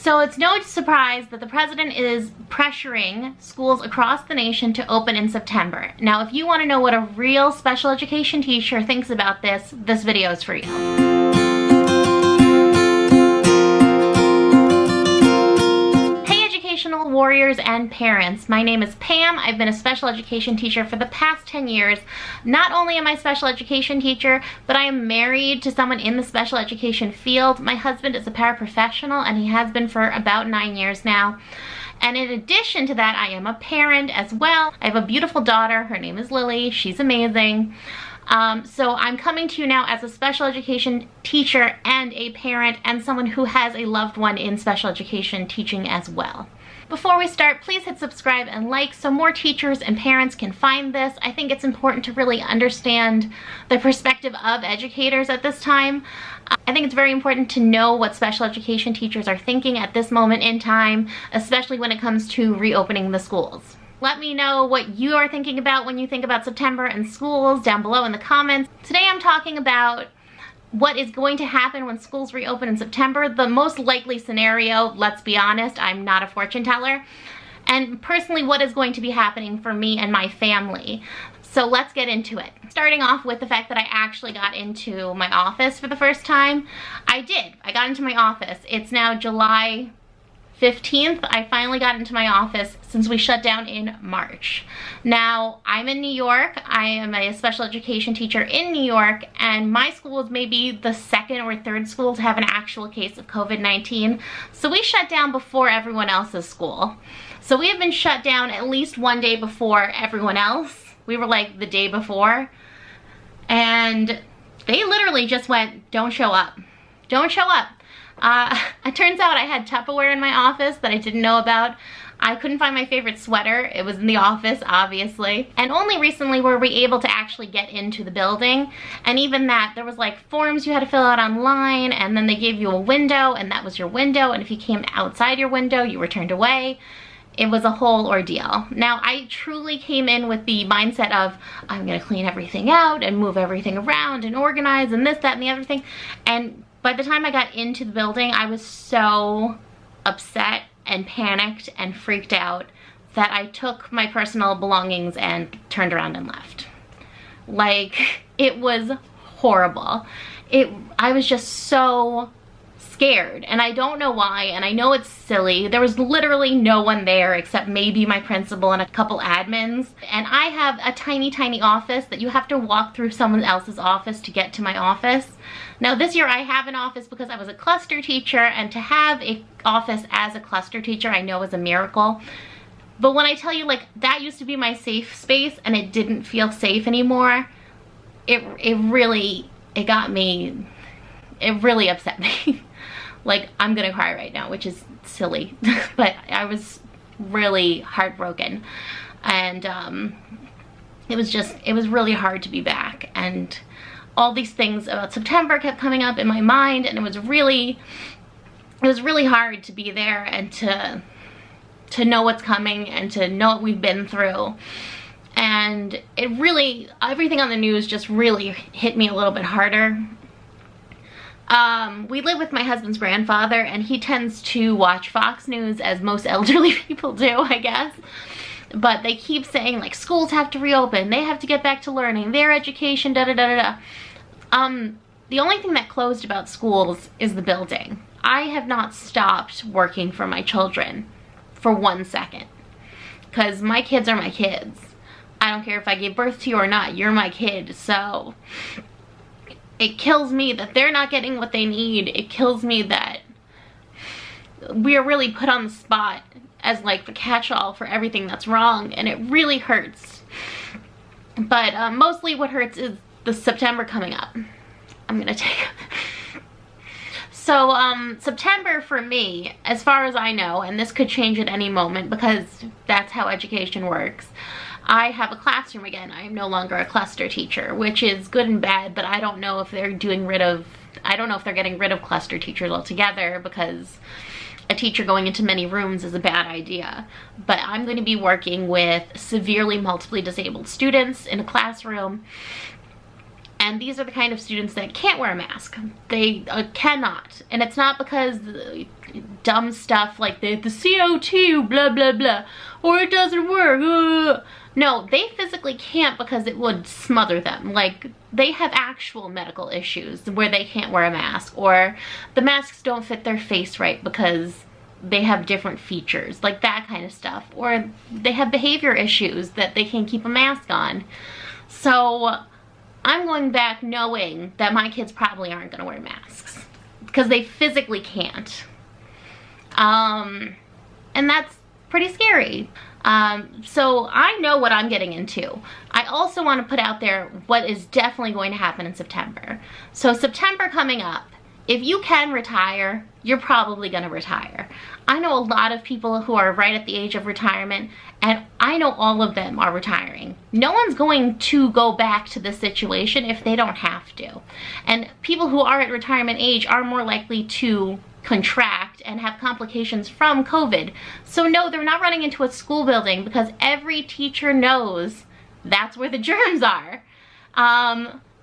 So it's no surprise that the president is pressuring schools across the nation to open in September. Now, if you want to know what a real special education teacher thinks about this, this video is for you. Warriors and parents. My name is Pam. I've been a special education teacher for the past 10 years. Not only am I a special education teacher, but I am married to someone in the special education field. My husband is a paraprofessional and he has been for about 9 years now. And in addition to that, I am a parent as well. I have a beautiful daughter. Her name is Lily. She's amazing. So I'm coming to you now as a special education teacher and a parent and someone who has a loved one in special education teaching as well. Before we start, please hit subscribe and like so more teachers and parents can find this. I think it's important to really understand the perspective of educators at this time. I think it's very important to know what special education teachers are thinking at this moment in time, especially when it comes to reopening the schools. Let me know what you are thinking about when you think about September and schools down below in the comments. Today I'm talking about what is going to happen when schools reopen in September. The most likely scenario, let's be honest, I'm not a fortune teller, and personally what is going to be happening for me and my family. So let's get into it. Starting off with the fact that I actually got into my office for the first time. I got into my office. It's now July 15th. I finally got into my office since we shut down in March. Now, I'm in New York. I am a special education teacher in New York, and my school is maybe the second or third school to have an actual case of COVID-19. So we shut down before everyone else's school. So we have been shut down at least one day before everyone else. We were like the day before. And they literally just went, don't show up. Don't show up. It turns out I had Tupperware in my office that I didn't know about. I couldn't find my favorite sweater. It was in the office, obviously. And only recently were we able to actually get into the building. And even that, there was like forms you had to fill out online, and then they gave you a window, and that was your window. And if you came outside your window, you were turned away. It was a whole ordeal. Now, I truly came in with the mindset of, I'm gonna clean everything out and move everything around and organize and this, that, and the other thing. And by the time I got into the building, I was so upset and panicked and freaked out that I took my personal belongings and turned around and left. Like, it was horrible. I was just so scared, and I don't know why, and I know it's silly. There was literally no one there except maybe my principal and a couple admins, and I have a tiny, tiny office that you have to walk through someone else's office to get to my office. Now this year I have an office because I was a cluster teacher, and to have an office as a cluster teacher I know is a miracle. But when I tell you, like, that used to be my safe space and it didn't feel safe anymore, it really got me, it really upset me. Like, I'm gonna cry right now, which is silly, but I was really heartbroken. And it was really hard to be back. And all these things about September kept coming up in my mind, and it was really hard to be there and to know what's coming and to know what we've been through. And it really, everything on the news just really hit me a little bit harder. We live with my husband's grandfather, and he tends to watch Fox News, as most elderly people do, I guess. But they keep saying, like, schools have to reopen, they have to get back to learning, their education, da-da-da-da-da. The only thing that closed about schools is the building. I have not stopped working for my children for 1 second. Because my kids are my kids. I don't care if I gave birth to you or not, you're my kid, so it kills me that they're not getting what they need. It kills me that we are really put on the spot as like the catch-all for everything that's wrong, and it really hurts. But mostly what hurts is the September coming up. I'm gonna take So September for me, as far as I know, and this could change at any moment because that's how education works, I have a classroom again. I am no longer a cluster teacher, which is good and bad, but I don't know if they're getting rid of cluster teachers altogether, because a teacher going into many rooms is a bad idea. But I'm going to be working with severely multiply disabled students in a classroom. And these are the kind of students that can't wear a mask. They cannot. And it's not because dumb stuff like the CO2, blah, blah, blah, or it doesn't work. No, they physically can't because it would smother them. Like, they have actual medical issues where they can't wear a mask, or the masks don't fit their face right because they have different features, like that kind of stuff. Or they have behavior issues that they can't keep a mask on. So I'm going back knowing that my kids probably aren't going to wear masks because they physically can't. And that's pretty scary. So I know what I'm getting into. I also want to put out there what is definitely going to happen in September. So September coming up, if you can retire, you're probably going to retire. I know a lot of people who are right at the age of retirement, and I know all of them are retiring. No one's going to go back to this situation if they don't have to. And people who are at retirement age are more likely to contract and have complications from COVID. So no, they're not running into a school building because every teacher knows that's where the germs are.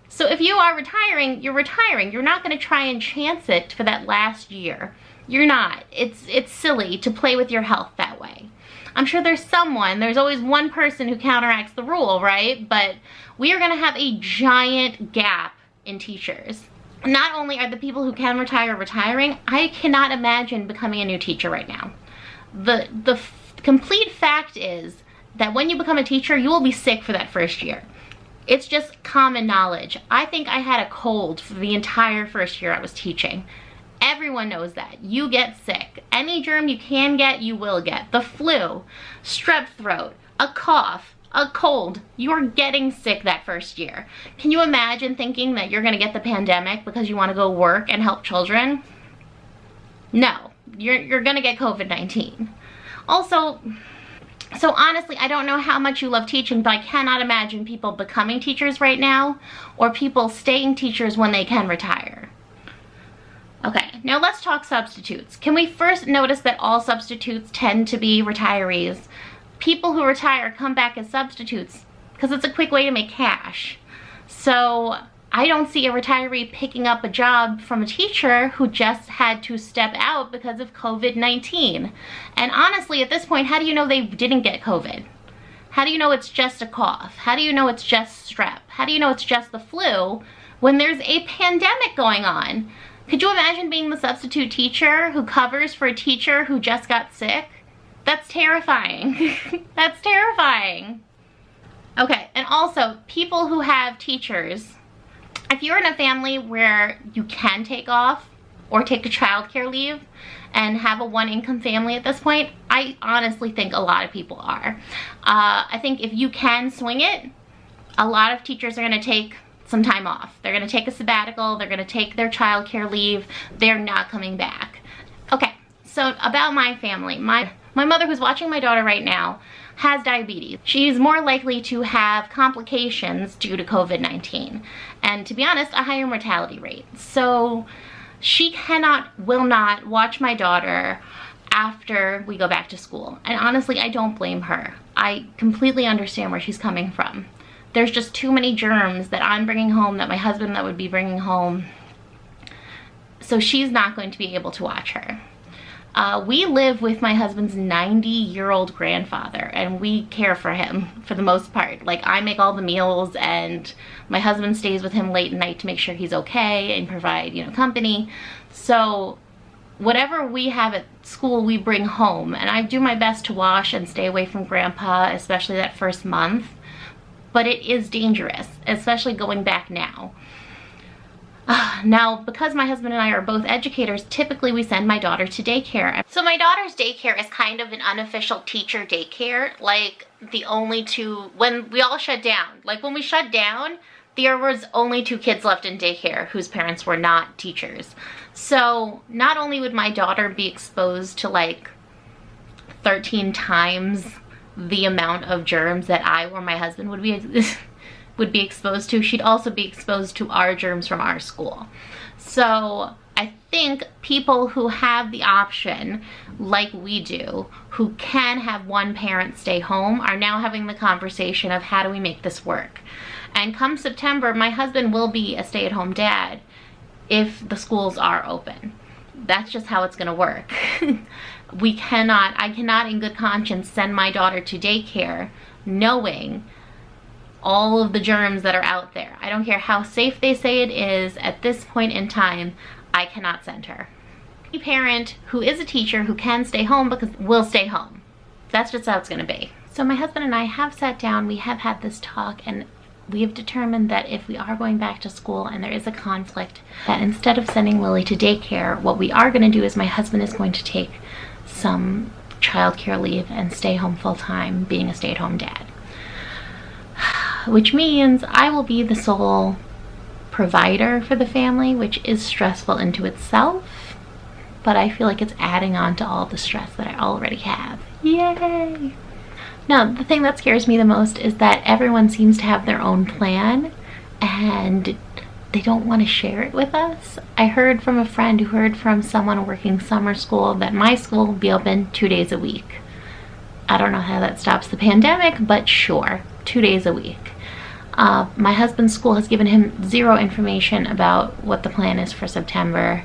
So if you are retiring, you're retiring. You're not going to try and chance it for that last year. You're not. It's silly to play with your health that way. I'm sure there's always one person who counteracts the rule, right? But we are going to have a giant gap in teachers. Not only are the people who can retire retiring, I cannot imagine becoming a new teacher right now. The complete fact is that when you become a teacher, you will be sick for that first year. It's just common knowledge. I think I had a cold for the entire first year I was teaching. Everyone knows that. You get sick. Any germ you can get, you will get. The flu, strep throat, a cough, a cold. You're getting sick that first year. Can you imagine thinking that you're gonna get the pandemic because you wanna go work and help children? No, you're gonna get COVID-19. Also, so honestly, I don't know how much you love teaching, but I cannot imagine people becoming teachers right now or people staying teachers when they can retire. Okay, now let's talk substitutes. Can we first notice that all substitutes tend to be retirees? People who retire come back as substitutes because it's a quick way to make cash. So I don't see a retiree picking up a job from a teacher who just had to step out because of COVID-19. And honestly, at this point, how do you know they didn't get COVID? How do you know it's just a cough? How do you know it's just strep? How do you know it's just the flu when there's a pandemic going on? Could you imagine being the substitute teacher who covers for a teacher who just got sick? That's terrifying. That's terrifying. Okay, and also, people who have teachers, if you're in a family where you can take off or take a childcare leave and have a one-income family at this point, I honestly think a lot of people are. I think if you can swing it, a lot of teachers are going to take some time off. They're going to take a sabbatical. They're going to take their childcare leave. They're not coming back. Okay, so about my family. My mother, who's watching my daughter right now, has diabetes. She's more likely to have complications due to COVID-19. And to be honest, a higher mortality rate. So she will not watch my daughter after we go back to school. And honestly, I don't blame her. I completely understand where she's coming from. There's just too many germs that I'm bringing home, that my husband would be bringing home. So she's not going to be able to watch her. We live with my husband's 90-year-old grandfather, and we care for him for the most part. Like, I make all the meals, and my husband stays with him late at night to make sure he's okay and provide, company. So whatever we have at school, we bring home, and I do my best to wash and stay away from grandpa, especially that first month. But it is dangerous, especially going back now. Now, because my husband and I are both educators, typically we send my daughter to daycare. So my daughter's daycare is kind of an unofficial teacher daycare. Like, when we all shut down. Like, when we shut down, there was only 2 kids left in daycare whose parents were not teachers. So not only would my daughter be exposed to like 13 times the amount of germs that I or my husband would be exposed to, she'd also be exposed to our germs from our school. So I think people who have the option, like we do, who can have one parent stay home, are now having the conversation of how do we make this work. And come September, my husband will be a stay-at-home dad if the schools are open. That's just how it's gonna work. I cannot in good conscience send my daughter to daycare knowing all of the germs that are out there. I don't care how safe they say it is, at this point in time, I cannot send her. Any parent who is a teacher who can stay home will stay home. That's just how it's gonna be. So my husband and I have sat down, we have had this talk, and we have determined that if we are going back to school and there is a conflict, that instead of sending Lily to daycare, what we are gonna do is my husband is going to take some childcare leave and stay home full-time, being a stay-at-home dad. Which means I will be the sole provider for the family, which is stressful into itself, but I feel like it's adding on to all the stress that I already have. Yay! Now, the thing that scares me the most is that everyone seems to have their own plan and they don't want to share it with us. I heard from a friend who heard from someone working summer school that my school will be open 2 days a week. I don't know how that stops the pandemic, but sure, 2 days a week. My husband's school has given him zero information about what the plan is for September,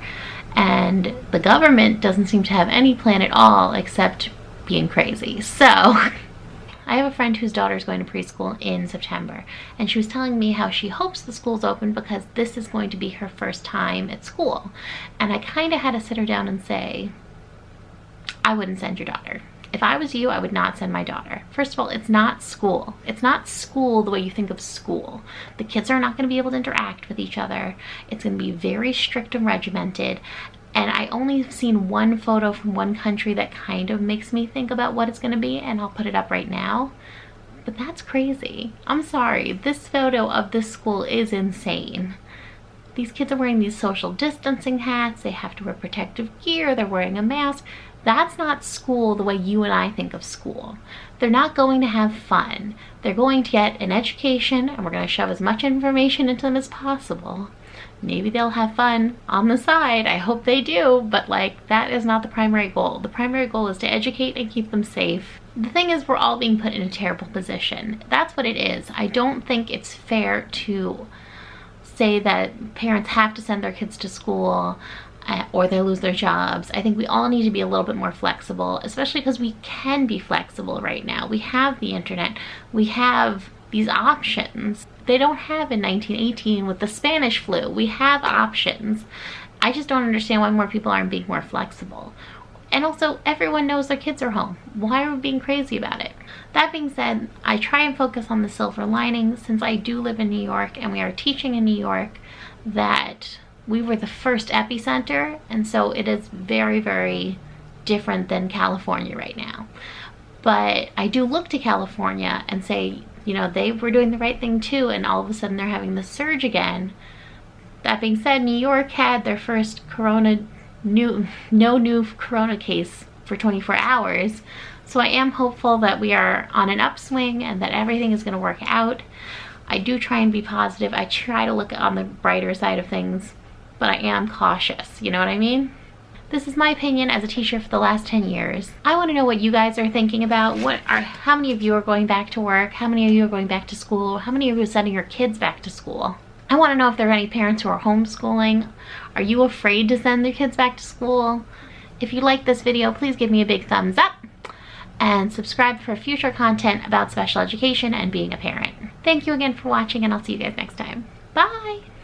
and the government doesn't seem to have any plan at all except being crazy. So I have a friend whose daughter is going to preschool in September, and she was telling me how she hopes the school's open because this is going to be her first time at school. And I kind of had to sit her down and say, I wouldn't send your daughter. If I was you, I would not send my daughter. First of all, it's not school. It's not school the way you think of school. The kids are not going to be able to interact with each other. It's going to be very strict and regimented. And I only have seen one photo from one country that kind of makes me think about what it's going to be, and I'll put it up right now. But that's crazy. I'm sorry. This photo of this school is insane. These kids are wearing these social distancing hats. They have to wear protective gear. They're wearing a mask. That's not school the way you and I think of school. They're not going to have fun. They're going to get an education, and we're going to shove as much information into them as possible. Maybe they'll have fun on the side. I hope they do, but like, that is not the primary goal. The primary goal is to educate and keep them safe. The thing is, we're all being put in a terrible position. That's what it is. I don't think it's fair to say that parents have to send their kids to school or they lose their jobs. I think we all need to be a little bit more flexible, especially because we can be flexible right now. We have the internet. We have these options they don't have in 1918 with the Spanish flu. We have options. I just don't understand why more people aren't being more flexible. And also, everyone knows their kids are home. Why are we being crazy about it? That being said, I try and focus on the silver lining since I do live in New York and we are teaching in New York, that we were the first epicenter, and so it is very, very different than California right now. But I do look to California and say, you know, they were doing the right thing too, and all of a sudden they're having the surge again. That being said, New York had their first no new corona case for 24 hours. So I am hopeful that we are on an upswing and that everything is going to work out. I do try and be positive. I try to look on the brighter side of things, but I am cautious. You know what I mean? This is my opinion as a teacher for the last 10 years. I want to know what you guys are thinking about. How many of you are going back to work? How many of you are going back to school? How many of you are sending your kids back to school? I want to know if there are any parents who are homeschooling. Are you afraid to send their kids back to school? If you like this video, please give me a big thumbs up and subscribe for future content about special education and being a parent. Thank you again for watching, and I'll see you guys next time. Bye!